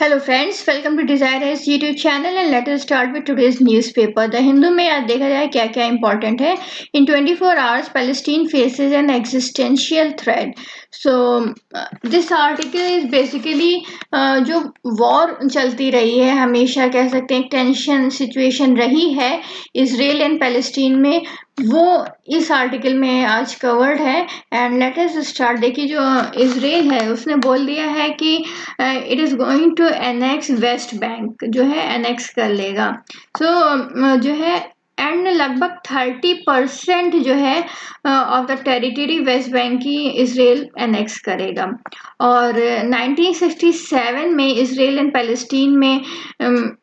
Hello friends, welcome to Desire Is YouTube channel and let us start with today's newspaper. The Hindu में आज देखा जाए क्या क्या important है. In 24 hours, Palestine faces an existential threat. So this article is basically जो war चलती रही है हमेशा कह सकते हैं टेंशन सिचुएशन रही है इसराइल एंड पैलेस्टीन में वो इस आर्टिकल में आज कवर्ड है. And let us start. देखिए जो इसराइल है उसने बोल दिया है कि it is going to annex West Bank जो है एनेक्स कर लेगा. सो जो है एंड लगभग 30% जो है of the territory West Bank की इसराइल एनेक्स करेगा. और 1967 में इसराइल एंड पैलेस्टीन में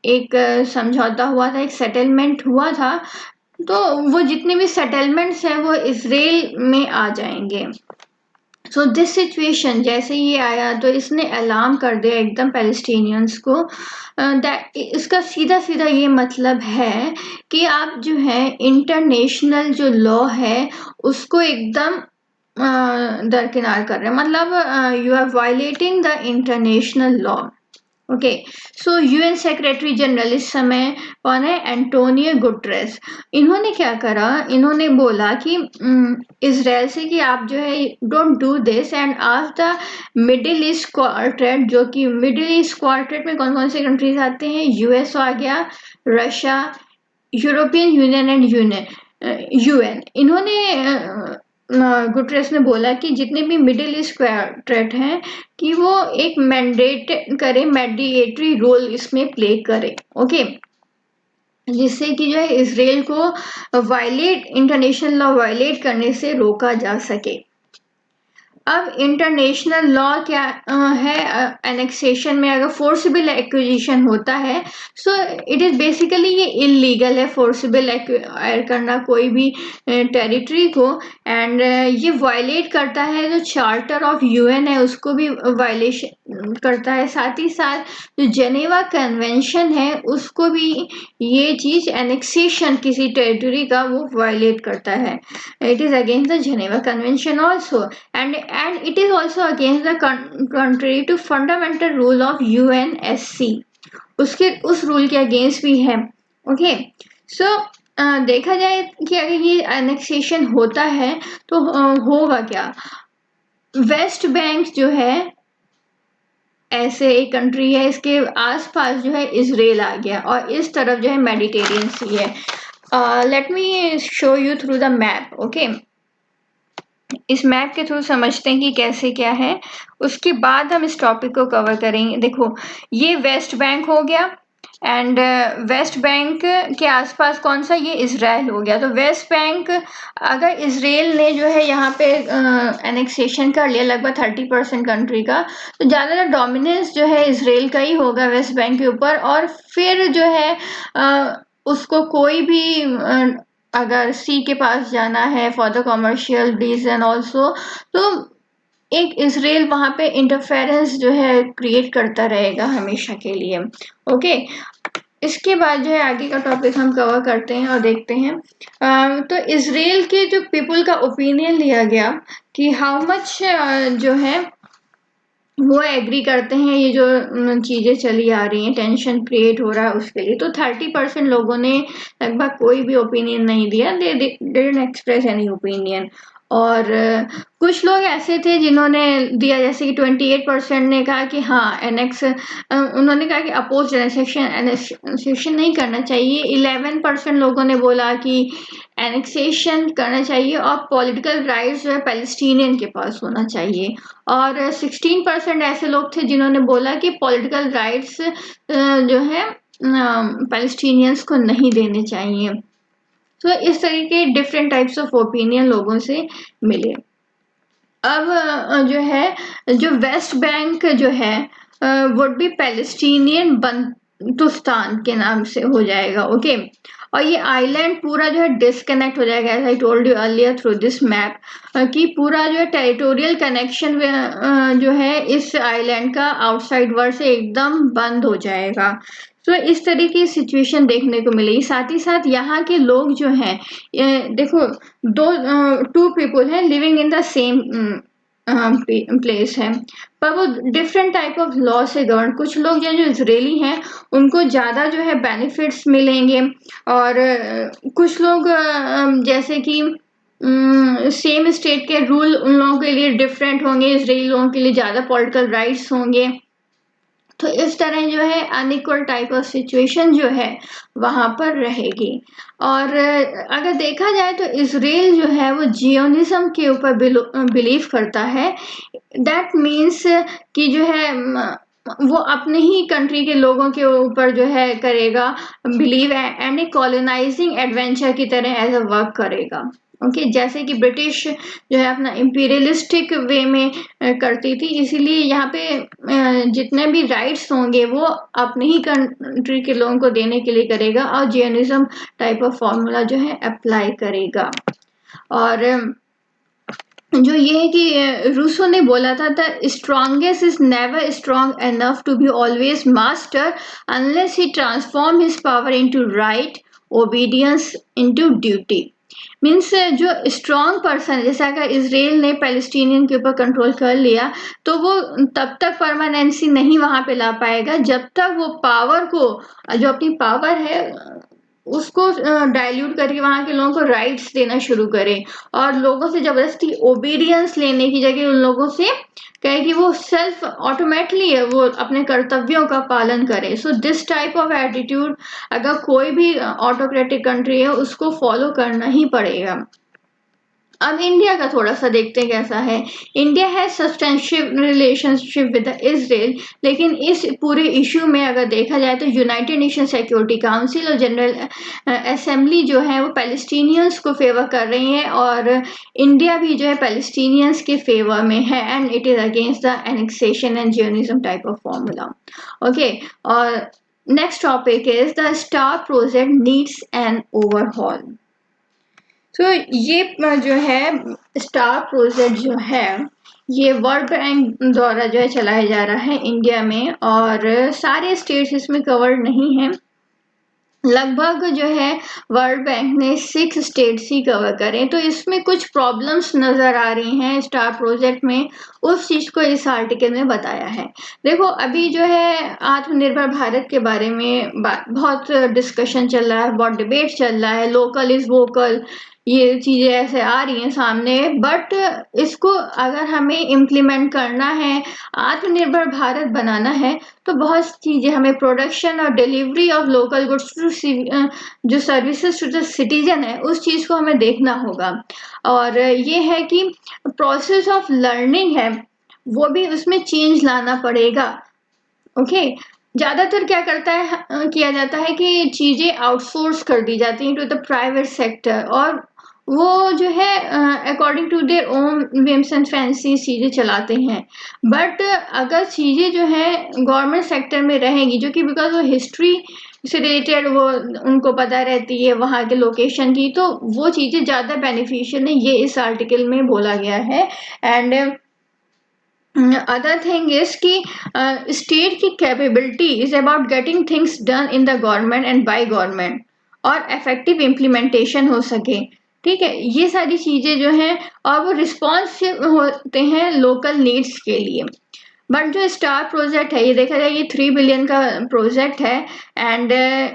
एक समझौता हुआ था, एक सेटलमेंट हुआ था. तो वो जितने भी सेटलमेंट्स हैं वो इसराइल में आ जाएंगे. सो दिस सिचुएशन जैसे ये आया तो इसने अलार्म कर दिया एकदम पैलेस्टीनियंस को. इसका सीधा सीधा ये मतलब है कि आप जो है इंटरनेशनल जो लॉ है उसको एकदम दरकिनार कर रहे हैं. मतलब you are violating the international law. Okay. So UN secretary general इस समय कौन है? Antonio Guterres. इन्होंने क्या करा, इन्होंने बोला कि इसराइल से कि आप जो है डोंट डू दिस एंड आज द मिडिल ईस्ट क्वार्टेट, जो कि मिडिल ईस्ट क्वार्टेट में कौन कौन से कंट्रीज आते हैं? यूएस आ गया, Russia, European union and UN. इन्होंने गुटरेस ने बोला कि जितने भी मिडिल ईस्ट क्वार्टेट हैं कि वो एक मैंडेट करे, मेडिएटरी रोल इसमें प्ले करे. ओके. जिससे कि जो है इसराइल को वायलेट इंटरनेशनल लॉ वायलेट करने से रोका जा सके. अब इंटरनेशनल लॉ क्या है? एनेक्सेशन में अगर फोर्सिबल एक्विजिशन होता है सो इट इज़ बेसिकली ये इलीगल है फोर्सिबल एक्वायर करना कोई भी टेरिटरी को. एंड ये वायलेट करता है जो चार्टर ऑफ यूएन है उसको भी वायलेशन करता है. साथ ही साथ जो जेनेवा कन्वेंशन है उसको भी ये चीज़ एनेक्सेशन किसी टेरिटरी का वो वायलेट करता है. It is against the Geneva convention also and it is also against the contrary to fundamental rule of UNSC. उसके उस रूल के अगेंस्ट भी है. ओके. सो देखा जाए कि अगर ये एनेक्सेशन होता है तो होगा क्या? वेस्ट बैंक जो है ऐसे एक कंट्री है, इसके आसपास जो है इसराइल आ गया और इस तरफ जो है मेडिटेरियन सी है. Let me show you through the map. Okay. इस मैप के थ्रू समझते हैं कि कैसे क्या है, उसके बाद हम इस टॉपिक को कवर करेंगे. देखो ये वेस्ट बैंक हो गया एंड वेस्ट बैंक के आसपास कौन सा? ये इसराइल हो गया. तो वेस्ट बैंक अगर इसराइल ने जो है यहाँ पे एनेक्सेशन कर लिया लगभग 30% कंट्री का, तो ज़्यादातर डोमिनेंस जो है इसराइल का ही होगा वेस्ट बैंक के ऊपर. और फिर जो है उसको कोई भी अगर सी के पास जाना है for the commercial reason also तो एक इसराइल वहाँ पे इंटरफेरेंस जो है क्रिएट करता रहेगा हमेशा के लिए. ओके. इसके बाद जो है आगे का टॉपिक हम कवर करते हैं और देखते हैं. तो इसराइल के जो पीपल का ओपिनियन लिया गया कि हाउ मच जो है वो एग्री करते हैं ये जो चीज़ें चली आ रही हैं, टेंशन क्रिएट हो रहा है उसके लिए. तो 30% लोगों ने लगभग कोई भी ओपिनियन नहीं दिया. They didn't express any opinion. और कुछ लोग ऐसे थे जिन्होंने दिया, जैसे कि 28% ने कहा कि हाँ एनेक्स, उन्होंने कहा कि अपोज एनेक्सेशन नहीं करना चाहिए. 11% लोगों ने बोला कि एनेक्सेशन करना चाहिए और पॉलिटिकल राइट्स जो है पैलेस्टीनियन के पास होना चाहिए. और 16% ऐसे लोग थे जिन्होंने बोला कि पॉलिटिकल राइट्स जो है पैलेस्टीनियंस को नहीं देने चाहिए. तो इस तरीके डिफरेंट टाइप्स ऑफ ओपिनियन लोगों से मिले. अब जो है जो वेस्ट बैंक जो है वुड बी पैलेस्टीनियन बंतुस्तान के नाम से हो जाएगा. ओके. और ये आइलैंड पूरा जो है डिस्कनेक्ट हो जाएगा, as I told you earlier through this map, कि पूरा जो है टेरिटोरियल कनेक्शन जो है इस आइलैंड का आउटसाइड वर्ल्ड से एकदम बंद हो जाएगा. तो इस तरह की सिचुएशन देखने को मिलेगी. साथ ही साथ यहाँ के लोग जो हैं देखो टू पीपल हैं living in the same place है, पर वो डिफरेंट टाइप ऑफ लॉ से गवर्न। कुछ लोग जो इजरायली हैं उनको ज़्यादा जो है बेनिफिट्स मिलेंगे, और कुछ लोग जैसे कि सेम स्टेट के रूल उन लोगों के लिए डिफरेंट होंगे, इजरायली लोगों के लिए ज़्यादा पॉलिटिकल राइट्स होंगे। तो इस तरह जो है अनइक्वल टाइप ऑफ सिचुएशन जो है वहाँ पर रहेगी। और अगर देखा जाए तो इसराइल जो है वो जियोनिज्म के ऊपर बिलीव करता है। दैट मीन्स कि जो है वो अपने ही कंट्री के लोगों के ऊपर जो है करेगा believe, and A colonising adventure की तरह एज अ वर्क करेगा। ओके जैसे कि ब्रिटिश जो है अपना इम्पीरियलिस्टिक वे में करती थी, इसीलिए यहाँ पे जितने भी राइट्स होंगे वो अपने ही कंट्री के लोगों को देने के लिए करेगा, और जियोनिज्म टाइप ऑफ फॉर्मूला जो है अप्लाई करेगा। और जो ये है कि रूसो ने बोला था the strongest is never strong enough to be always master unless he transform his power into right, obedience into duty. Means जो स्ट्रॉन्ग पर्सन, जैसे अगर इसराइल ने पैलेस्टीनियन के ऊपर कंट्रोल कर लिया तो वो तब तक परमानेंसी नहीं वहां पे ला पाएगा जब तक वो पावर को, जो अपनी पावर है उसको डाइल्यूट करके वहां के लोगों को राइट्स देना शुरू करे, और लोगों से जबरदस्ती ओबीडियंस लेने की जगह उन लोगों से कहे कि वो सेल्फ ऑटोमेटिकली वो अपने कर्तव्यों का पालन करे। So this type of attitude अगर कोई भी ऑटोक्रेटिक कंट्री है उसको फॉलो करना ही पड़ेगा। अब इंडिया का थोड़ा सा देखते हैं कैसा है। इंडिया है सब्सटेंशियल रिलेशनशिप विद इसराइल, लेकिन इस पूरे इशू में अगर देखा जाए तो यूनाइटेड नेशन सिक्योरिटी काउंसिल और जनरल असेंबली जो है वो पैलेस्टीनियंस को फेवर कर रही है, और इंडिया भी जो है पैलेस्टीनियंस के फेवर में है, and it is against the annexation and Zionism type of formula. Okay, और next topic is the star project needs an overhaul. तो ये जो है स्टार प्रोजेक्ट जो है ये वर्ल्ड बैंक द्वारा जो है चलाया जा रहा है इंडिया में, और सारे स्टेट्स इसमें कवर्ड नहीं है। लगभग जो है वर्ल्ड बैंक ने 6 स्टेट्स ही कवर करें, तो इसमें कुछ प्रॉब्लम्स नज़र आ रही हैं स्टार प्रोजेक्ट में, उस चीज़ को इस आर्टिकल में बताया है। देखो अभी जो है आत्मनिर्भर भारत के बारे में बहुत डिस्कशन चल रहा है, बहुत डिबेट चल रहा है, लोकल इज वोकल, ये चीज़ें ऐसे आ रही हैं सामने, बट इसको अगर हमें इम्प्लीमेंट करना है, आत्मनिर्भर भारत बनाना है, तो बहुत चीज़ें हमें प्रोडक्शन और delivery of local goods to जो सर्विसेज टू द सिटीजन है उस चीज़ को हमें देखना होगा। और ये है कि प्रोसेस ऑफ लर्निंग है वो भी उसमें चेंज लाना पड़ेगा। ओके, ज़्यादातर क्या करता है किया जाता है कि चीज़ें आउटसोर्स कर दी जाती हैं टू द प्राइवेट सेक्टर, और वो जो है according to their own whims and fancy चीज़ें चलाते हैं। बट अगर चीज़ें जो है गवर्नमेंट सेक्टर में रहेंगी, जो कि बिकॉज वो हिस्ट्री से रिलेटेड वो उनको पता रहती है वहाँ के लोकेशन की, तो वो चीज़ें ज़्यादा बेनिफिशियल है, ये इस आर्टिकल में बोला गया है। एंड अदर थिंग इज कि स्टेट की capability is about getting things done in the government and by government, और इफेक्टिव इम्प्लीमेंटेशन हो सके। ठीक है, ये सारी चीज़ें जो हैं, और वो रिस्पॉन्सिव होते हैं लोकल नीड्स के लिए। बट जो स्टार प्रोजेक्ट है ये देखा जाए ये 3 बिलियन का प्रोजेक्ट है, एंड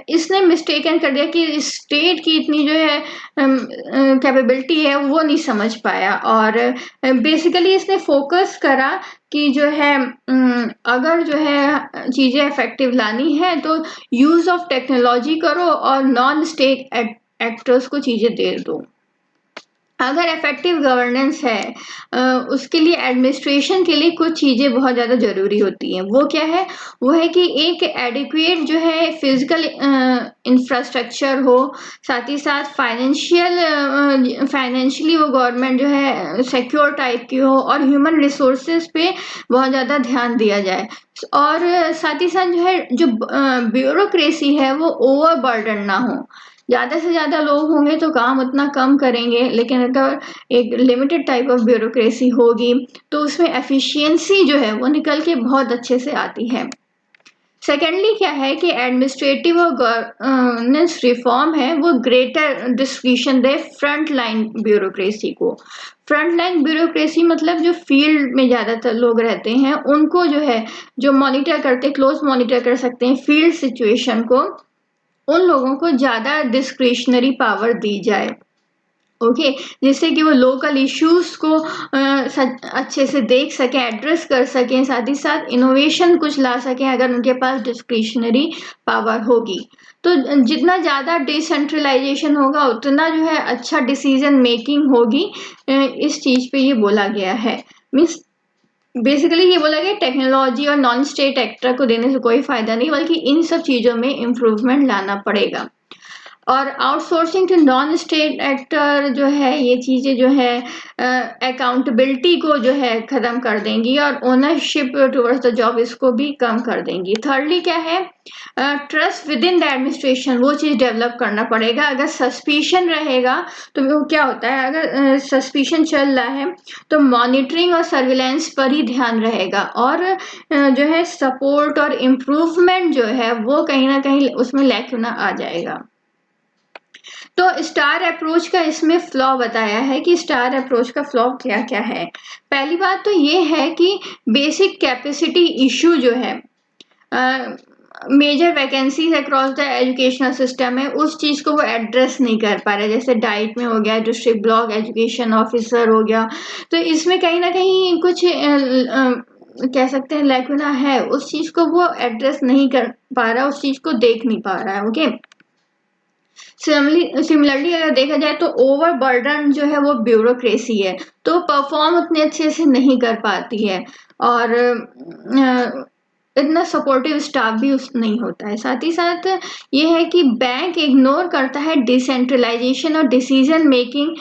इसने मिस्टेकन कर दिया कि स्टेट की इतनी जो है कैपेबिलिटी है वो नहीं समझ पाया, और बेसिकली इसने फोकस करा कि जो है अगर जो है चीज़ें इफेक्टिव लानी है तो यूज़ ऑफ टेक्नोलॉजी करो और नॉन स्टेट एक्टर्स को चीज़ें दे दो। अगर इफेक्टिव गवर्नेंस है उसके लिए एडमिनिस्ट्रेशन के लिए कुछ चीज़ें बहुत ज़्यादा ज़रूरी होती हैं। वो क्या है, वो है कि एक एडिक्वेट जो है फिजिकल इंफ्रास्ट्रक्चर हो, साथ ही साथ फाइनेंशियली वो गवर्नमेंट जो है सिक्योर टाइप की हो, और ह्यूमन रिसोर्सेज पे बहुत ज़्यादा ध्यान दिया जाए, और साथ ही साथ जो है जो ब्यूरोक्रेसी है वो ओवरबर्डन ना हो। ज़्यादा से ज़्यादा लोग होंगे तो काम उतना कम करेंगे, लेकिन अगर एक लिमिटेड टाइप ऑफ ब्यूरोक्रेसी होगी तो उसमें एफिशिएंसी जो है वो निकल के बहुत अच्छे से आती है। सेकेंडली क्या है कि एडमिनिस्ट्रेटिव और गवर्नेंस रिफॉर्म है वो ग्रेटर डिस्क्रिप्शन दे फ्रंट लाइन ब्यूरोक्रेसी को। फ्रंट लाइन ब्यूरोक्रेसी मतलब जो फील्ड में ज़्यादातर लोग रहते हैं उनको जो है जो मॉनिटर करते क्लोज मॉनिटर कर सकते हैं फील्ड सिचुएशन को, उन लोगों को ज़्यादा डिस्क्रिशनरी पावर दी जाए। ओके, जिससे कि वो लोकल इश्यूज को अच्छे से देख सकें, एड्रेस कर सकें, साथ ही साथ इनोवेशन कुछ ला सकें अगर उनके पास डिस्क्रिशनरी पावर होगी। तो जितना ज़्यादा डिसेंट्रलाइजेशन होगा उतना जो है अच्छा डिसीजन मेकिंग होगी। इस चीज़ पे ये बोला गया है। मीन्स बेसिकली ये बोला गया टेक्नोलॉजी और नॉन स्टेट एक्टर को देने से कोई फायदा नहीं, बल्कि इन सब चीज़ों में इम्प्रूवमेंट लाना पड़ेगा। और outsourcing to non state actor जो है ये चीज़ें जो है अकाउंटेबिलिटी को जो है ख़त्म कर देंगी और ओनरशिप टुवर्ड्स द जॉब इसको भी कम कर देंगी। थर्डली क्या है, trust with in the administration, वो चीज़ डेवलप करना पड़ेगा। अगर सस्पिशन रहेगा तो वो क्या होता है, अगर सस्पिशन चल रहा है तो मॉनिटरिंग और सर्विलेंस पर ही ध्यान रहेगा और जो है सपोर्ट और इम्प्रूवमेंट जो है वो कहीं ना कहीं उसमें लैक्यूना आ जाएगा। तो स्टार अप्रोच का इसमें फ्लॉ बताया है कि स्टार अप्रोच का फ्लॉ क्या क्या है। पहली बात तो ये है कि बेसिक कैपेसिटी इशू जो है, major vacancies across the educational system है उस चीज़ को वो एड्रेस नहीं कर पा रहे। जैसे डाइट में हो गया, डिस्ट्रिक्ट ब्लॉक एजुकेशन ऑफिसर हो गया, तो इसमें कहीं ना कहीं कुछ कह सकते हैं लैकुना है, उस चीज़ को वो एड्रेस नहीं कर पा रहा, उस चीज़ को देख नहीं पा रहा है। ओके, सिमिलरली अगर देखा जाए तो ओवर बर्डन जो है वो ब्यूरोक्रेसी है, तो परफॉर्म उतने अच्छे से नहीं कर पाती है और इतना सपोर्टिव स्टाफ भी उस नहीं होता है। साथ ही साथ ये है कि बैंक इग्नोर करता है डिसेंट्रलाइजेशन और डिसीजन मेकिंग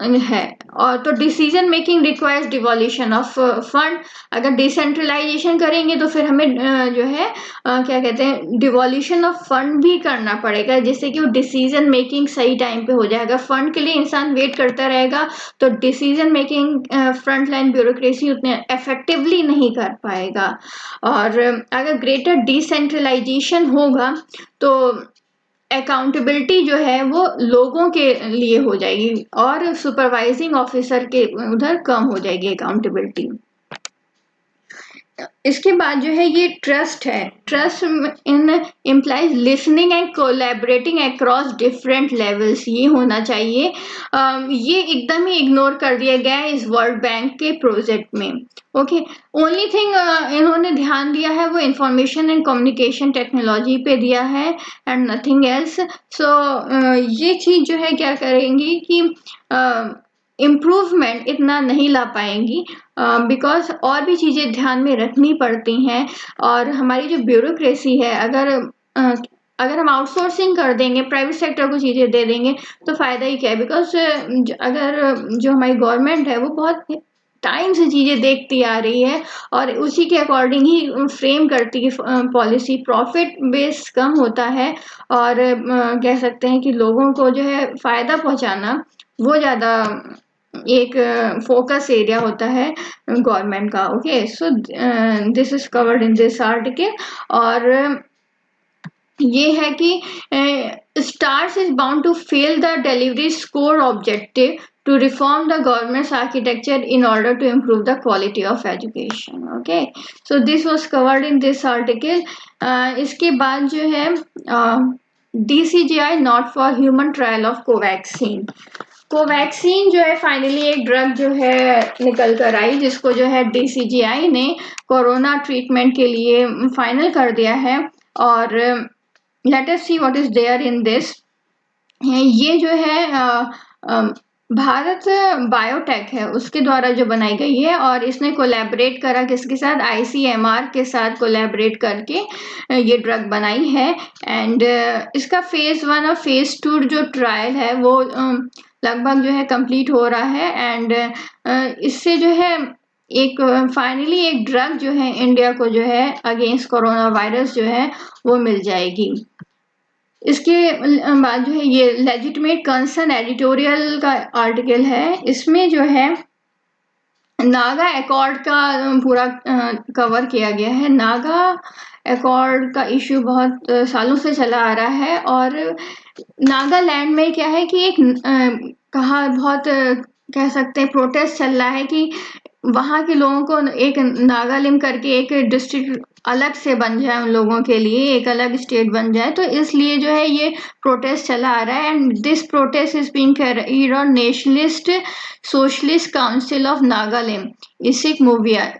है, और तो decision making requires डिवॉल्यूशन of fund. अगर डिसेंट्रलाइजेशन करेंगे तो फिर हमें जो है क्या कहते हैं डिवॉल्यूशन ऑफ फंड भी करना पड़ेगा, जिससे कि वो डिसीजन मेकिंग सही टाइम पे हो जाए। अगर फंड के लिए इंसान वेट करता रहेगा तो decision making front line bureaucracy उतने इफेक्टिवली नहीं कर पाएगा। और अगर ग्रेटर डिसेंट्रलाइजेशन होगा तो अकाउंटेबिलिटी जो है वो लोगों के लिए हो जाएगी और सुपरवाइजिंग ऑफिसर के उधर कम हो जाएगी अकाउंटेबिलिटी। इसके बाद जो है ये ट्रस्ट है। Trust in implies listening and collaborating across different levels, ये होना चाहिए। ये एकदम ही इग्नोर कर दिया गया है इस वर्ल्ड बैंक के प्रोजेक्ट में। ओके, ओनली थिंग इन्होंने ध्यान दिया है वो इंफॉर्मेशन एंड कम्युनिकेशन टेक्नोलॉजी पे दिया है एंड नथिंग एल्स। सो ये चीज़ जो है क्या करेंगी कि इम्प्रूवमेंट इतना नहीं ला पाएंगी, बिकॉज और भी चीज़ें ध्यान में रखनी पड़ती हैं। और हमारी जो ब्यूरोक्रेसी है अगर हम आउटसोर्सिंग कर देंगे, प्राइवेट सेक्टर को चीज़ें दे देंगे तो फ़ायदा ही क्या है। बिकॉज अगर जो हमारी गवर्नमेंट है वो बहुत टाइम से चीज़ें देखती आ रही है और उसी के अकॉर्डिंग ही फ्रेम करती है पॉलिसी। प्रॉफिट बेस कम होता है और कह सकते हैं कि लोगों को जो है फ़ायदा पहुंचाना वो ज़्यादा एक फोकस एरिया होता है गवर्नमेंट का। Okay, so this is covered in this article. और ये है कि stars is bound to fail the delivery score objective to reform the government's architecture in order to improve the quality of education. Okay, so this was covered in this article. इसके बाद जो है DCGI not for human trial of Covaxin. Covaxin जो है finally एक drug जो है निकल कर आई, जिसको जो है DCGI ने कोरोना ट्रीटमेंट के लिए फाइनल कर दिया है। और let us see what is there in this. ये जो है भारत बायोटेक है उसके द्वारा जो बनाई गई है और इसने कोलैबोरेट करा किसके साथ, ICMR के साथ कोलैबोरेट करके ये ड्रग बनाई है। एंड इसका फेज 1 और फेज 2 जो ट्रायल है वो लगभग जो है कंप्लीट हो रहा है। एंड इससे जो है एक फाइनली एक ड्रग जो है इंडिया को जो है अगेंस्ट कोरोना वायरस जो है वो मिल जाएगी। इसके बाद जो है ये लेजिटिमेट कंसर्न एडिटोरियल का आर्टिकल है। इसमें जो है नागा अकॉर्ड का पूरा कवर किया गया है। नागा अकॉर्ड का इशू बहुत सालों से चला आ रहा है। और नागालैंड में क्या है कि एक कहा बहुत कह सकते हैं प्रोटेस्ट चल रहा है कि वहाँ के लोगों को एक नागालिम करके एक डिस्ट्रिक्ट अलग से बन जाए, उन लोगों के लिए एक अलग स्टेट बन जाए। तो इसलिए जो है ये प्रोटेस्ट चला आ रहा है, and this protest is being carried on nationalist socialist council of Nagaland, Isak Muivah,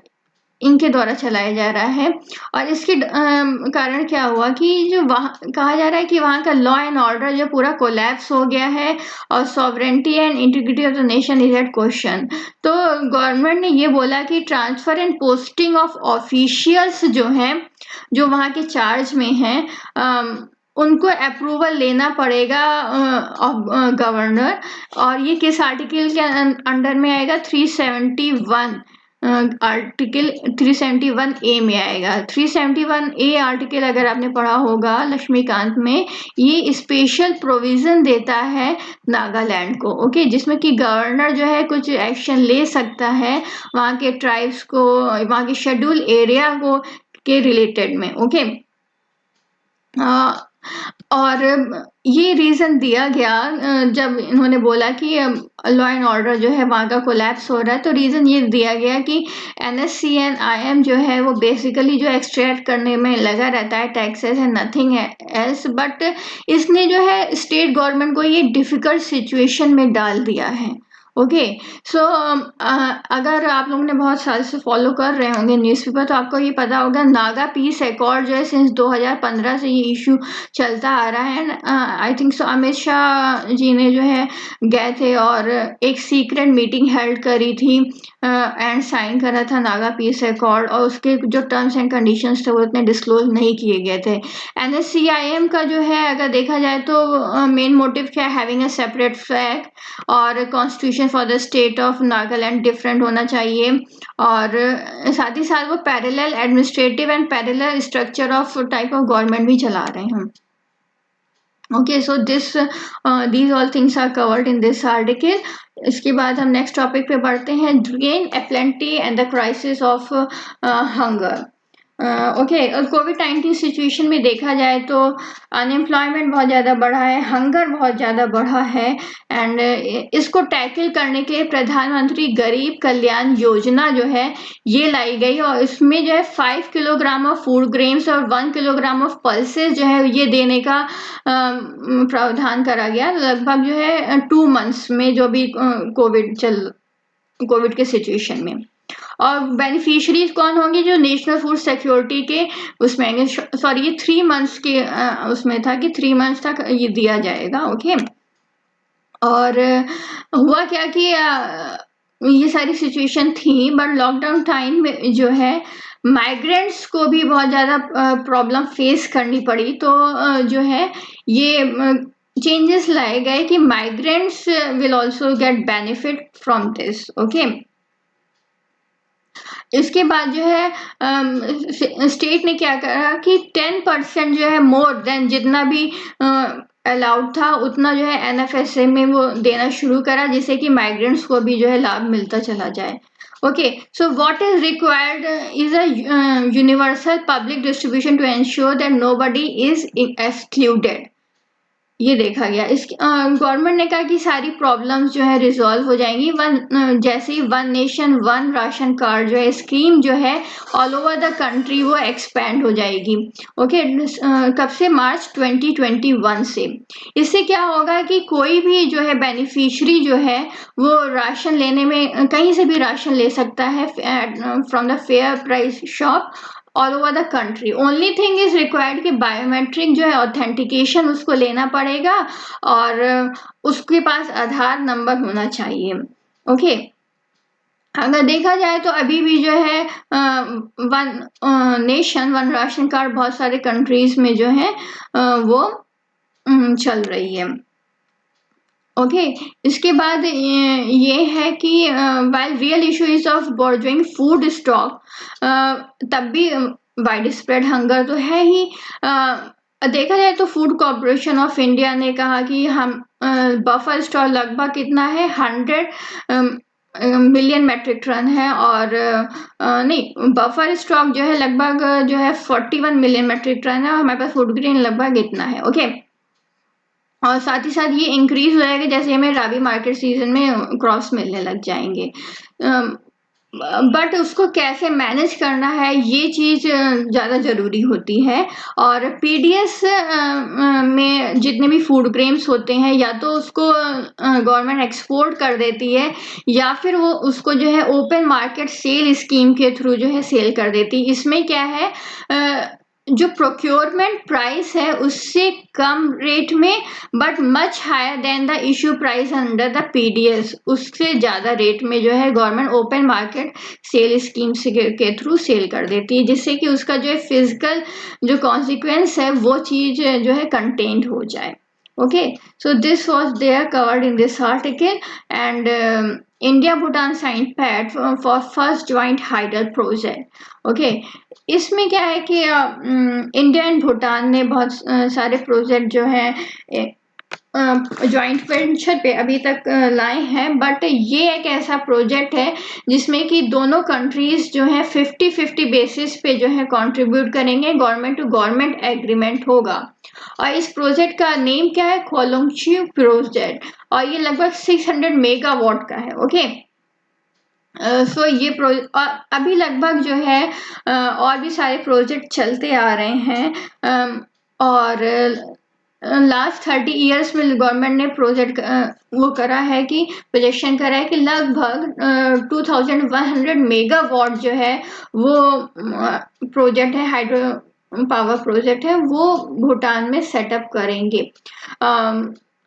इनके द्वारा चलाया जा रहा है। और इसके कारण क्या हुआ कि जो वहाँ कहा जा रहा है कि वहाँ का लॉ एंड ऑर्डर जो पूरा कोलैप्स हो गया है, और sovereignty and integrity of the nation is at question. तो गवर्नमेंट ने ये बोला कि transfer and posting of officials जो हैं, जो वहाँ के चार्ज में हैं, उनको अप्रूवल लेना पड़ेगा गवर्नर। और ये किस आर्टिकल के अंडर में आएगा? 371 आर्टिकल 371 ए में आएगा। 371 ए आर्टिकल अगर आपने पढ़ा होगा लक्ष्मीकांत में, ये स्पेशल प्रोविजन देता है नागालैंड को, ओके, जिसमें कि गवर्नर जो है कुछ एक्शन ले सकता है वहाँ के ट्राइब्स को, वहाँ के शेड्यूल एरिया को के रिलेटेड में, ओके। और ये रीजन दिया गया जब इन्होंने बोला कि लॉ एंड ऑर्डर जो है वहाँ का कोलैप्स हो रहा है, तो रीजन ये दिया गया कि NSCN-IM जो है वो बेसिकली जो एक्सट्रैक्ट करने में लगा रहता है taxes and nothing else, but इसने जो है स्टेट गवर्नमेंट को ये डिफिकल्ट सिचुएशन में डाल दिया है, ओके। सो अगर आप लोगों ने बहुत साल से फॉलो कर रहे होंगे न्यूज़पेपर, तो आपको ये पता होगा नागा पीस एकॉर्ड जो है सिंस 2015 से ये इशू चलता आ रहा है। I think so Amit Shah ji ने जो है गए थे और एक सीक्रेट मीटिंग हेल्ड करी थी एंड साइन करा था नागा पीस एकॉर्ड, और उसके जो टर्म्स एंड कंडीशंस थे वो इतने डिस्क्लोज नहीं किए गए थे। NSCIM का जो है अगर देखा जाए तो मेन मोटिव क्या है? हैविंग अ सेपरेट फ्लैग, और constitution for the state of Nagaland different होना चाहिए, और साथ ही साथ वो parallel administrative and parallel structure of type of government भी चला रहे हैं। Okay, so these all things are covered in this article. इसके बाद हम नेक्स्ट टॉपिक पे बढ़ते हैं, drain aplenty and the crisis of hunger. Okay, और कोविड-19 सिचुएशन में देखा जाए तो अनएम्प्लॉयमेंट बहुत ज़्यादा बढ़ा है, हंगर बहुत ज़्यादा बढ़ा है, एंड इसको टैकल करने के लिए प्रधानमंत्री गरीब कल्याण योजना जो है ये लाई गई, और इसमें जो है 5 किलोग्राम ऑफ फूड ग्रेन्स और 1 किलोग्राम ऑफ पल्सेस जो है ये देने का प्रावधान करा गया, लगभग जो है 2 मंथ्स में, जो भी कोविड के सिचुएशन में। और बेनिफिशियरीज कौन होंगे? जो नेशनल फूड सिक्योरिटी के उसमें आएंगे। सॉरी, ये 3 मंथ्स के उसमें था कि 3 मंथ्स तक ये दिया जाएगा, ओके। और हुआ क्या कि ये सारी सिचुएशन थी, बट लॉकडाउन टाइम में जो है माइग्रेंट्स को भी बहुत ज़्यादा प्रॉब्लम फेस करनी पड़ी। तो जो है ये चेंजेस लाए गए कि migrants will also get benefit from this, okay. इसके बाद जो है स्टेट ने क्या करा कि 10% जो है मोर देन जितना भी अलाउड था उतना जो है NFSA में वो देना शुरू करा, जिससे कि माइग्रेंट्स को भी जो है लाभ मिलता चला जाए, okay. So what is required is a universal public distribution to ensure that nobody is excluded, ये देखा गया। इस गवर्नमेंट ने कहा कि सारी प्रॉब्लम्स जो है रिजॉल्व हो जाएंगी जैसे ही 1 नेशन 1 राशन कार्ड जो है स्कीम जो है ऑल ओवर द कंट्री वो एक्सपैंड हो जाएगी, ओके। कब से? मार्च 2021 से। इससे क्या होगा कि कोई भी जो है बेनिफिशियरी जो है वो राशन लेने में कहीं से भी राशन ले सकता है from the fair price shop all over the country. Only thing is required कि बायोमेट्रिक जो है ऑथेंटिकेशन उसको लेना पड़ेगा, और उसके पास आधार नंबर होना चाहिए, ओके। अगर देखा जाए तो अभी भी जो है 1 नेशन 1 राशन कार्ड बहुत सारे कंट्रीज में जो है वो चल रही है, ओके। इसके बाद ये है कि while real issue is of bordering food stock, तब भी वाइड स्प्रेड हंगर तो है ही। देखा जाए तो फूड कॉर्पोरेशन ऑफ इंडिया ने कहा कि हम बफर स्टॉक लगभग कितना है 100 मिलियन मेट्रिक टन है, और नहीं, बफर स्टॉक जो है लगभग जो है 41 मिलियन मेट्रिक टन है, और हमारे पास फूड ग्रेन लगभग इतना है। ओके, और साथ ही साथ ये इंक्रीज हो जाएगा जैसे हमें राबी मार्केट सीजन में क्रॉप्स मिलने लग जाएंगे। बट उसको कैसे मैनेज करना है ये चीज़ ज़्यादा ज़रूरी होती है। और पीडीएस में जितने भी फूड ग्रेन्स होते हैं, या तो उसको गवर्नमेंट एक्सपोर्ट कर देती है, या फिर वो उसको जो है ओपन मार्केट सेल स्कीम के थ्रू जो है सेल कर देती है। इसमें क्या है, जो प्रोक्योरमेंट प्राइस है उससे कम रेट में, but much higher than the issue price under the PDS, उससे ज़्यादा रेट में जो है government open market sale scheme के थ्रू सेल कर देती है, जिससे कि उसका जो है फिजिकल जो कॉन्सिक्वेंस है वो चीज़ जो है कंटेन्ड हो जाए। Okay, so this was there covered in this article, and India Bhutan signed pact for first joint hydel project. Okay, इसमें क्या है कि इंडिया एंड भूटान ने बहुत सारे प्रोजेक्ट जो है जॉइंट वेंचर पे अभी तक लाए हैं, बट ये एक ऐसा प्रोजेक्ट है जिसमें कि दोनों कंट्रीज जो है 50-50 बेसिस पे जो है कंट्रीब्यूट करेंगे, गवर्नमेंट टू गवर्नमेंट एग्रीमेंट होगा। और इस प्रोजेक्ट का नेम क्या है, खोलोंगच्यू प्रोजेक्ट, और ये लगभग 600 मेगावाट का है। ओके, सो ये अभी लगभग जो है और भी सारे प्रोजेक्ट चलते आ रहे हैं, और लास्ट 30 इयर्स में गवर्नमेंट ने प्रोजेक्ट वो करा है कि प्रोजेक्शन करा है कि लगभग 2100 मेगावाट जो है वो प्रोजेक्ट है, हाइड्रो पावर प्रोजेक्ट है, वो भूटान में सेटअप करेंगे।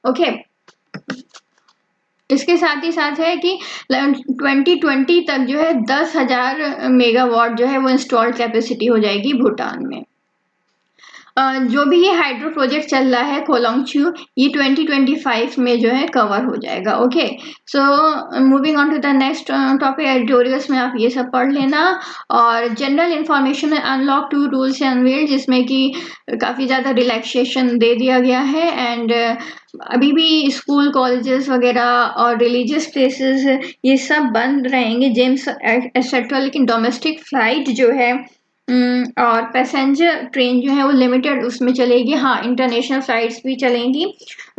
ओके, इसके साथ ही साथ है कि 2020 तक जो है 10,000 मेगावाट जो है वो इंस्टॉल कैपेसिटी हो जाएगी भूटान में। जो भी ये हाइड्रो प्रोजेक्ट चल रहा है खोलोंगच्यू, ये 2025 में जो है कवर हो जाएगा। Okay, so moving on to the next topic, editorials में आप ये सब पढ़ लेना। और जनरल इंफॉर्मेशन में अनलॉक 2 रूल्स अनवील्ड, जिसमें कि काफ़ी ज़्यादा रिलैक्सेशन दे दिया गया है। एंड अभी भी स्कूल कॉलेजेस वगैरह और रिलीजियस प्लेसेस ये सब बंद रहेंगे, जिम्स एक्सेट्रा, लेकिन डोमेस्टिक फ्लाइट जो है और पैसेंजर ट्रेन जो है वो लिमिटेड उसमें चलेगी। हाँ, इंटरनेशनल फ्लाइट्स भी चलेंगी,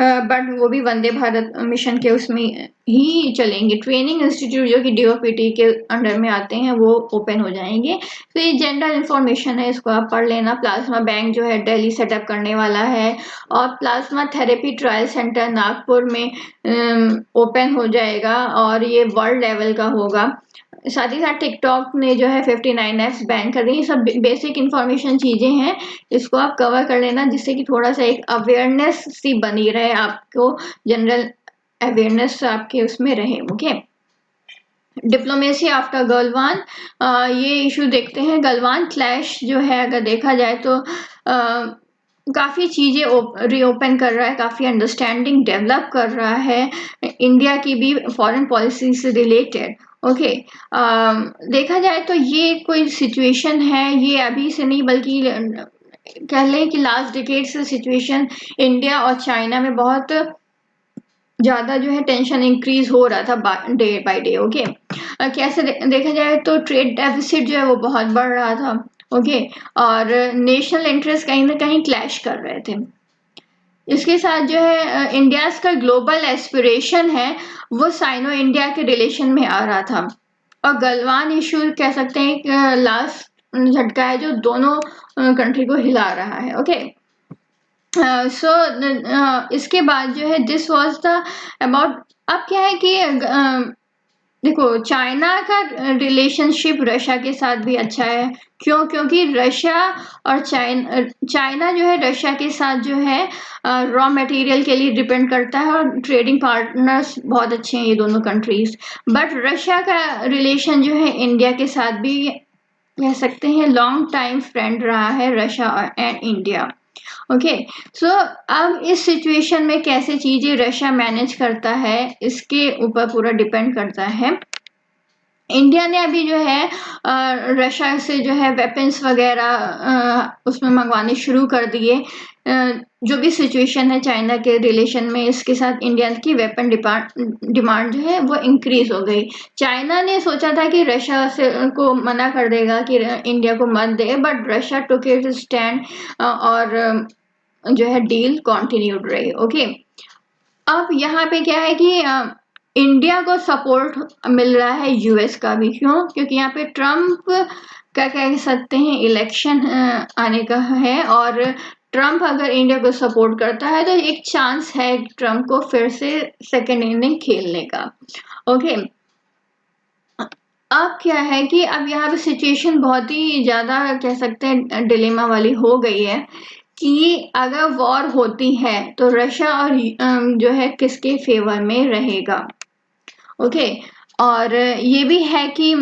बट वो भी वंदे भारत मिशन के उसमें ही चलेंगी। ट्रेनिंग इंस्टीट्यूट जो कि डीओपीटी के अंडर में आते हैं वो ओपन हो जाएंगे। तो ये जनरल इंफॉर्मेशन है, इसको आप पढ़ लेना। प्लाज्मा बैंक जो है दिल्ली सेटअप करने वाला है, और plasma therapy trial centre Nagpur में ओपन हो जाएगा, और ये वर्ल्ड लेवल का होगा। साथ ही साथ टिकटॉक ने जो है 59 एप्स बैन कर दी। सब बेसिक इंफॉर्मेशन चीज़ें हैं, इसको आप कवर कर लेना, जिससे कि थोड़ा सा एक अवेयरनेस सी बनी रहे, आपको जनरल अवेयरनेस आपके उसमें रहे। ओके, डिप्लोमेसी आफ्टर गलवान, ये इशू देखते हैं। गलवान क्लैश जो है अगर देखा जाए तो काफ़ी चीज़ें रीओपन कर रहा है, काफ़ी अंडरस्टैंडिंग डेवलप कर रहा है इंडिया की भी फॉरेन पॉलिसी से रिलेटेड। ओके, देखा जाए तो ये कोई सिचुएशन है, ये अभी से नहीं बल्कि कह लें कि लास्ट डिकेड से सिचुएशन इंडिया और चाइना में बहुत ज़्यादा जो है टेंशन इंक्रीज हो रहा था डे बाय डे। ओके, कैसे देखा जाए तो ट्रेड डेफिसिट जो है वो बहुत बढ़ रहा था। ओके, और नेशनल इंटरेस्ट कहीं ना कहीं क्लैश कर रहे थे। इसके साथ जो है इंडिया का ग्लोबल एस्पिरेशन है वो साइनो इंडिया के रिलेशन में आ रहा था, और गलवान इशू कह सकते हैं लास्ट झटका है जो दोनों कंट्री को हिला रहा है। ओके, सो इसके बाद जो है दिस वाज द अबाउट। अब क्या है कि देखो, चाइना का रिलेशनशिप रशिया के साथ भी अच्छा है। क्यों? क्योंकि रशिया और चाइना जो है रशिया के साथ जो है रॉ मटेरियल के लिए डिपेंड करता है, और ट्रेडिंग पार्टनर्स बहुत अच्छे हैं ये दोनों कंट्रीज। बट रशिया का रिलेशन जो है इंडिया के साथ भी कह सकते हैं लॉन्ग टाइम फ्रेंड रहा है रशिया एंड इंडिया। ओके, सो अब इस सिचुएशन में कैसे चीज़ें रशिया मैनेज करता है इसके ऊपर पूरा डिपेंड करता है। इंडिया ने अभी जो है रशिया से जो है वेपन्स वगैरह उसमें मंगवाने शुरू कर दिए। जो भी सिचुएशन है चाइना के रिलेशन में, इसके साथ इंडिया की वेपन डिमांड जो है वो इंक्रीज हो गई। चाइना ने सोचा था कि रशिया से को मना कर देगा कि इंडिया को मत दे, but Russia took it stand और जो है डील कंटिन्यूड रही। ओके, अब यहाँ पे क्या है कि इंडिया को सपोर्ट मिल रहा है यूएस का भी। क्यों? क्योंकि यहाँ पे ट्रम्प का कह सकते हैं इलेक्शन आने का है, और ट्रम्प अगर इंडिया को सपोर्ट करता है तो एक चांस है ट्रम्प को फिर से सेकेंड इनिंग खेलने का। ओके, अब क्या है कि अब यहाँ पे सिचुएशन बहुत ही ज्यादा कह सकते हैं डिलेमा वाली हो गई है कि अगर वॉर होती है तो रशिया और जो है किसके फेवर में रहेगा। ओके, और ये भी है कि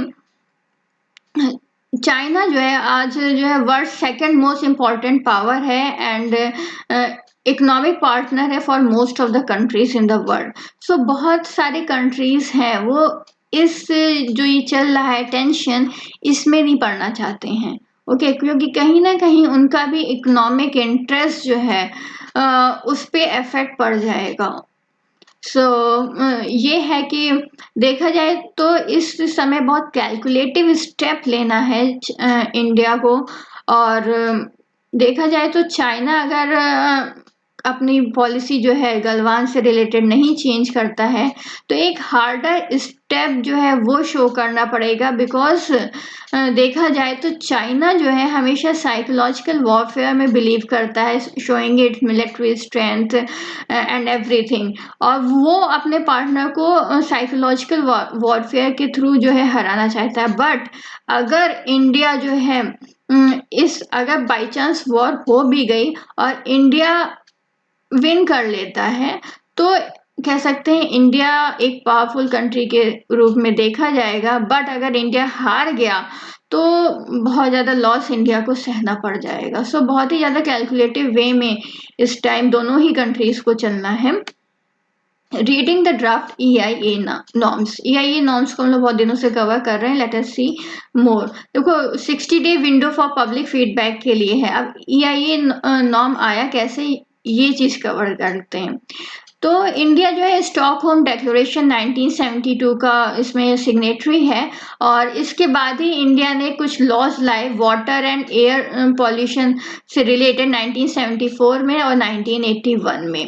चाइना जो है आज जो है world second most important power है, एंड इकोनॉमिक पार्टनर है for most of the countries in the world. So बहुत सारे कंट्रीज हैं वो इस जो ये चल रहा है टेंशन, इसमें नहीं पड़ना चाहते हैं। ओके, क्योंकि कहीं ना कहीं उनका भी इकोनॉमिक इंटरेस्ट जो है उस पे इफेक्ट पड़ जाएगा। सो ये है कि देखा जाए तो इस समय बहुत कैलकुलेटिव स्टेप लेना है इंडिया को। और देखा जाए तो चाइना अगर अपनी पॉलिसी जो है गलवान से रिलेटेड नहीं चेंज करता है तो एक हार्डर स्टेप जो है वो शो करना पड़ेगा। बिकॉज देखा जाए तो चाइना जो है हमेशा साइकोलॉजिकल वॉरफेयर में बिलीव करता है, showing it's military strength and everything. और वो अपने पार्टनर को साइकोलॉजिकल वॉरफेयर के थ्रू जो है हराना चाहता है। बट अगर इंडिया जो है इस अगर बाई चांस वॉर हो भी गई और इंडिया विन कर लेता है तो कह सकते हैं इंडिया एक पावरफुल कंट्री के रूप में देखा जाएगा। बट अगर इंडिया हार गया तो बहुत ज़्यादा लॉस इंडिया को सहना पड़ जाएगा। सो बहुत ही ज़्यादा कैलकुलेटिव वे में इस टाइम दोनों ही कंट्रीज को चलना है। Reading the draft EIA norms. EIA norms को हम लोग बहुत दिनों से कवर कर रहे हैं। लेट अस सी मोर। देखो 60 day window for public feedback के लिए है। अब EIA नॉर्म आया कैसे, ये चीज कवर करते हैं। तो इंडिया जो है स्टॉकहोम डिक्लेरेशन 1972 का इसमें सिग्नेटरी है, और इसके बाद ही इंडिया ने कुछ लॉज लाए वाटर एंड एयर पॉल्यूशन से रिलेटेड 1974 में और 1981 में।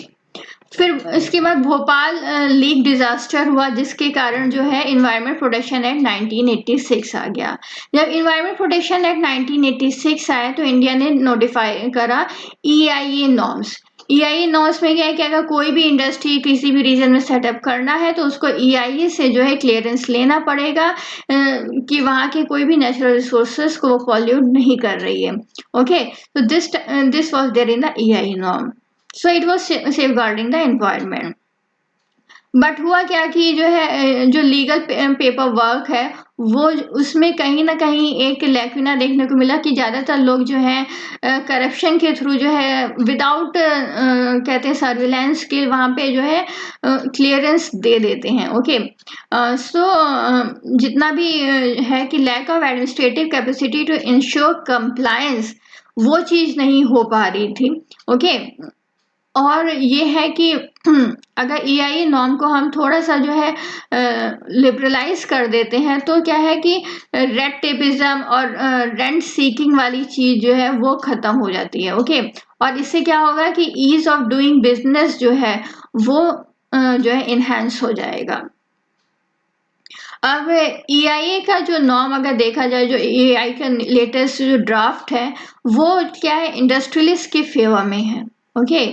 फिर इसके बाद भोपाल लीक डिजास्टर हुआ, जिसके कारण जो है इन्वायरमेंट प्रोटेक्शन एक्ट 1986 आ गया। जब इन्वायरमेंट प्रोटेक्शन एक्ट 1986 आया तो इंडिया ने नोटिफाई करा EIA नॉर्म्स। EIA नॉर्म्स में क्या है कि अगर कोई भी इंडस्ट्री किसी भी रीजन में सेटअप करना है तो उसको EIA से जो है क्लियरेंस लेना पड़ेगा कि वहाँ के कोई भी नेचुरल रिसोर्सेज को वो पॉल्यूट नहीं कर रही है। ओके, तो this was there in the EIA norm. So it was safeguarding the environment. But हुआ क्या कि जो है जो लीगल पेपर वर्क है वो उसमें कहीं ना कहीं एक लैकुना देखने को मिला कि ज़्यादातर लोग जो है करप्शन के थ्रू जो है विदाउट कहते हैं सर्विलेंस के वहाँ पे जो है क्लियरेंस दे देते हैं। ओके, सो जितना भी है कि lack of administrative capacity to ensure compliance, वो चीज़ नहीं हो पा रही थी। ओके, और ये है कि अगर EIA नॉर्म को हम थोड़ा सा जो है लिबरलाइज कर देते हैं तो क्या है कि रेड टेपिज्म और रेंट सीकिंग वाली चीज जो है वो खत्म हो जाती है। ओके, और इससे क्या होगा कि ईज ऑफ डूइंग बिजनेस जो है वो जो है इनहेंस हो जाएगा। अब EIA का जो नॉर्म अगर देखा जाए, जो EIA का लेटेस्ट जो ड्राफ्ट है वो क्या है इंडस्ट्रियलिस्ट के फेवर में है। ओके,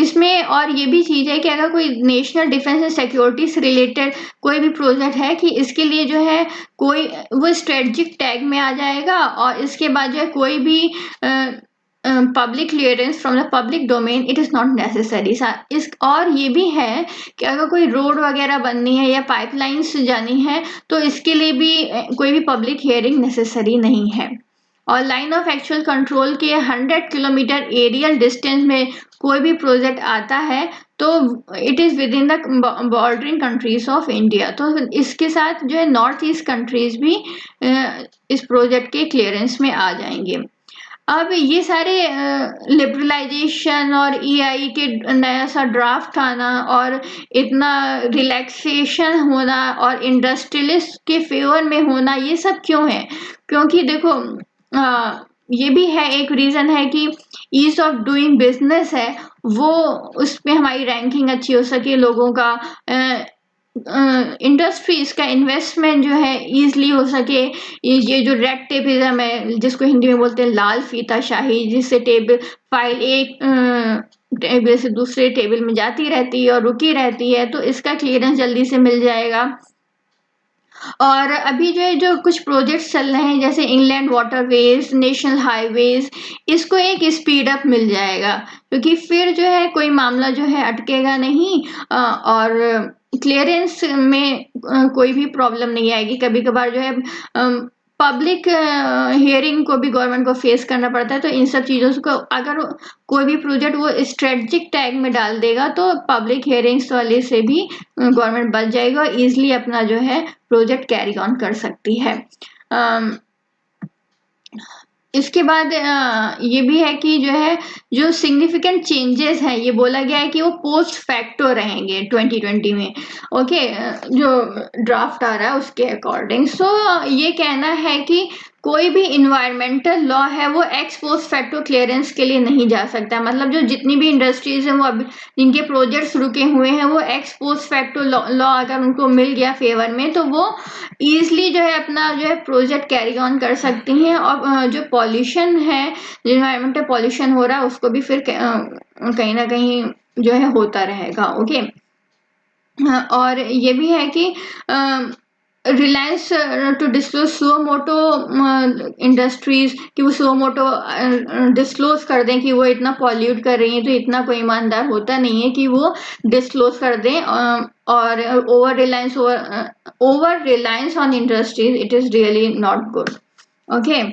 इसमें और ये भी चीज़ है कि अगर कोई नेशनल डिफेंस एंड सिक्योरिटी से रिलेटेड कोई भी प्रोजेक्ट है कि इसके लिए जो है कोई वो स्ट्रेटजिक टैग में आ जाएगा, और इसके बाद जो है कोई भी public clearance from the public domain it is not necessary. इस और ये भी है कि अगर कोई रोड वगैरह बननी है या पाइपलाइंस जानी है तो इसके लिए भी कोई भी पब्लिक हियरिंग नेसेसरी नहीं है। और लाइन ऑफ एक्चुअल कंट्रोल के 100 किलोमीटर एरियल डिस्टेंस में कोई भी प्रोजेक्ट आता है तो it is with in the bordering countries of India. तो इसके साथ जो है नॉर्थ ईस्ट कंट्रीज भी इस प्रोजेक्ट के क्लियरेंस में आ जाएंगे। अब ये सारे लिबरलाइजेशन और ईआई के नया सा ड्राफ्ट आना और इतना रिलैक्सेशन होना और इंडस्ट्रियलिस्ट के फेवर में होना, ये सब क्यों है? क्योंकि देखो ये भी है, एक रीज़न है कि ईज ऑफ डूइंग बिजनेस है, वो उस पे हमारी रैंकिंग अच्छी हो सके, लोगों का इंडस्ट्रीज का इन्वेस्टमेंट जो है ईजिली हो सके। ये जो रेड टेपिज्म है जिसको हिंदी में बोलते हैं लाल फीताशाही, जिससे टेबल फाइल एक टेबल से दूसरे टेबल में जाती रहती है और रुकी रहती है, तो इसका क्लियरेंस जल्दी से मिल जाएगा। और अभी जो है जो कुछ प्रोजेक्ट्स चल रहे हैं जैसे इंलैंड वाटरवेज, नेशनल हाईवेज, इसको एक स्पीड अप मिल जाएगा, क्योंकि फिर जो है कोई मामला जो है अटकेगा नहीं और क्लियरेंस में कोई भी प्रॉब्लम नहीं आएगी। कभी कभार जो है पब्लिक हियरिंग को भी गवर्नमेंट को फेस करना पड़ता है, तो इन सब चीज़ों को अगर कोई भी प्रोजेक्ट वो स्ट्रेटजिक टैग में डाल देगा तो पब्लिक हियरिंग्स वाले से भी गवर्नमेंट बच जाएगा और ईजिली अपना जो है प्रोजेक्ट कैरी ऑन कर सकती है। इसके बाद ये भी है कि जो है जो सिग्निफिकेंट चेंजेस हैं, ये बोला गया है कि वो पोस्ट फैक्टो रहेंगे 2020 में। ओके, जो ड्राफ्ट आ रहा है उसके अकॉर्डिंग। सो ये कहना है कि कोई भी इन्वायरमेंटल लॉ है वो एक्स पोस्ट फैक्टो क्लियरेंस के लिए नहीं जा सकता। मतलब जो जितनी भी इंडस्ट्रीज हैं वो अभी जिनके प्रोजेक्ट्स रुके हुए हैं, वो एक्स पोस्ट फैक्टो लॉ अगर उनको मिल गया फेवर में तो वो ईजिली जो है अपना जो है प्रोजेक्ट कैरी ऑन कर सकती हैं। और जो पॉल्यूशन है, जो इन्वायरमेंटल पॉल्यूशन हो रहा है, उसको भी फिर कहीं ना कहीं जो है होता रहेगा। ओके, और ये भी है कि reliance to disclose suo motu industries, कि वो सुओ मोटो डिस्क्लोज कर दें कि वो इतना पॉल्यूट कर रही हैं, तो इतना कोई ईमानदार होता नहीं है कि वो डिस्क्लोज कर दें। और over reliance on industries, it is really not good. Okay,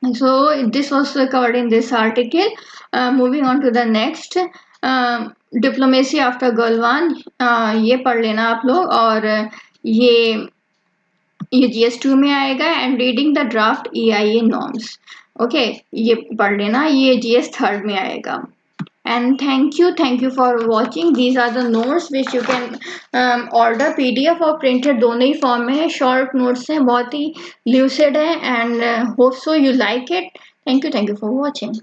so this was covered in this article. Moving on to the next, diplomacy after Galwan, ये पढ़ लेना आप लोग। और ये GS2 में आएगा। And reading the draft EIA norms, okay, ये पढ़ लेना, ये GS थर्ड में आएगा। And thank you for watching. These are the notes which you can order PDF और printed दोनों ही फॉर्म में है। शॉर्ट नोट्स हैं, बहुत ही lucid है, and hope so you like it. Thank you for watching.